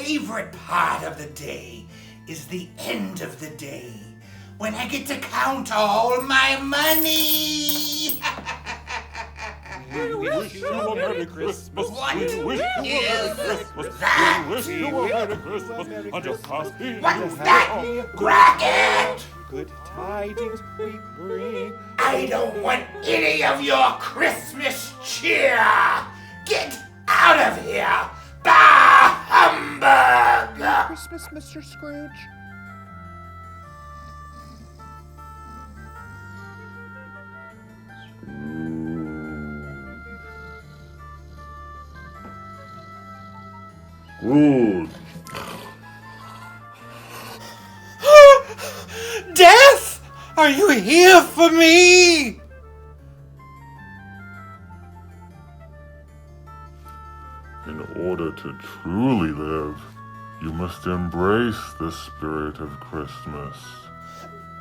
favorite part of the day is the end of the day, when I get to count all my money. We wish you a Merry Christmas. What We wish you a Merry Christmas. that? We wish you a Merry Christmas. And just pass me. What's that? Racket! Good tidings we bring. I don't want any of your Christmas cheer! Get out of here! Bah humbug! Christmas, Mr. Scrooge. Good. Death! Are you here for me? In order to truly live, you must embrace the spirit of Christmas.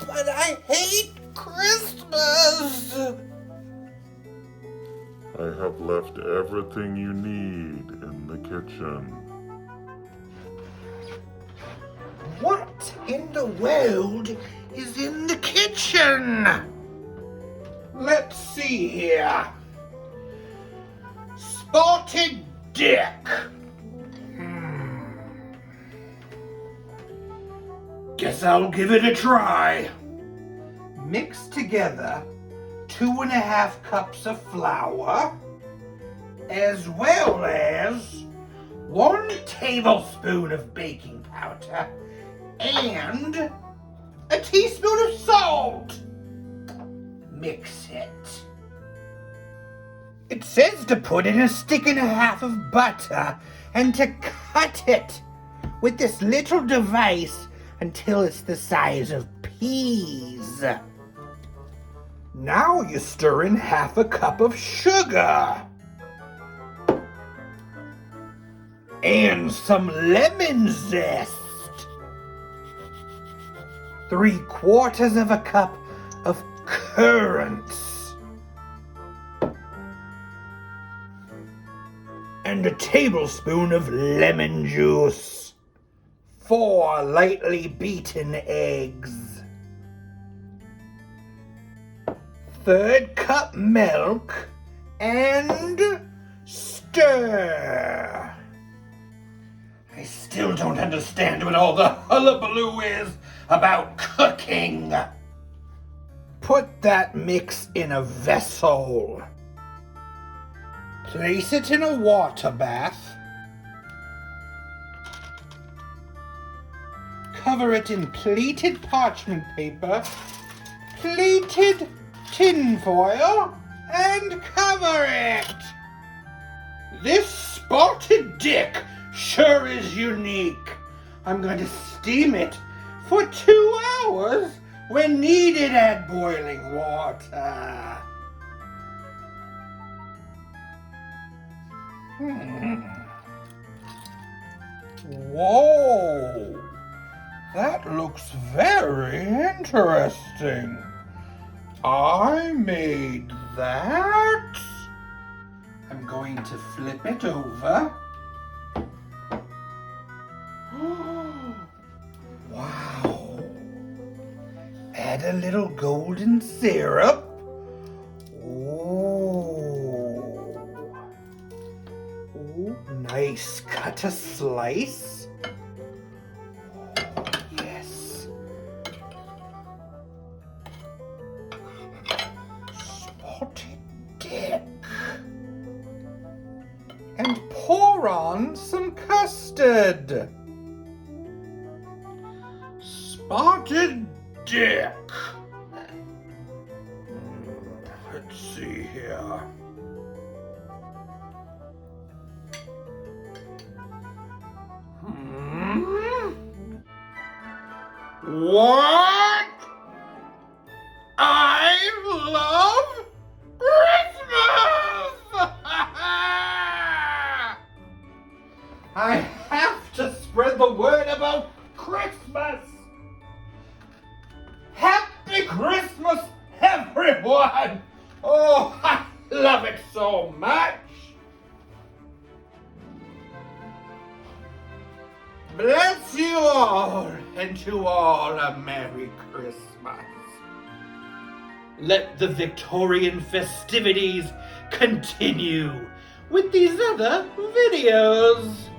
But I hate Christmas! I have left everything you need in the kitchen. What in the world is in the kitchen? Let's see here. Spotted Dick. Guess I'll give it a try. Mix together 2.5 cups of flour, as well as 1 tablespoon of baking powder and a teaspoon of salt. Mix it. It says to put in 1.5 of butter and to cut it with this little device until it's the size of peas. Now you stir in 1/2 cup of sugar and some lemon zest. 3/4 cup of currants and a tablespoon of lemon juice. 4 lightly beaten eggs. 1/3 cup milk and stir. I still don't understand what all the hullabaloo is about cooking. Put that mix in a vessel. Place it in a water bath. Cover it in pleated parchment paper, pleated tin foil, and cover it. This spotted dick sure is unique. I'm going to steam it for 2 hours when needed at boiling water. Whoa! That looks very interesting. I made that. I'm going to flip it over. Wow. Add a little golden syrup. Ooh, nice. Cut a slice. Oh, yes. Spotted dick. And pour on some custard. Spotted dick. Let's see here. What? I love Christmas! I have to spread the word about Christmas! Happy Christmas, everyone! Oh, I love it so much! bless you all, and to all a Merry Christmas. Let the Victorian festivities continue with these other videos.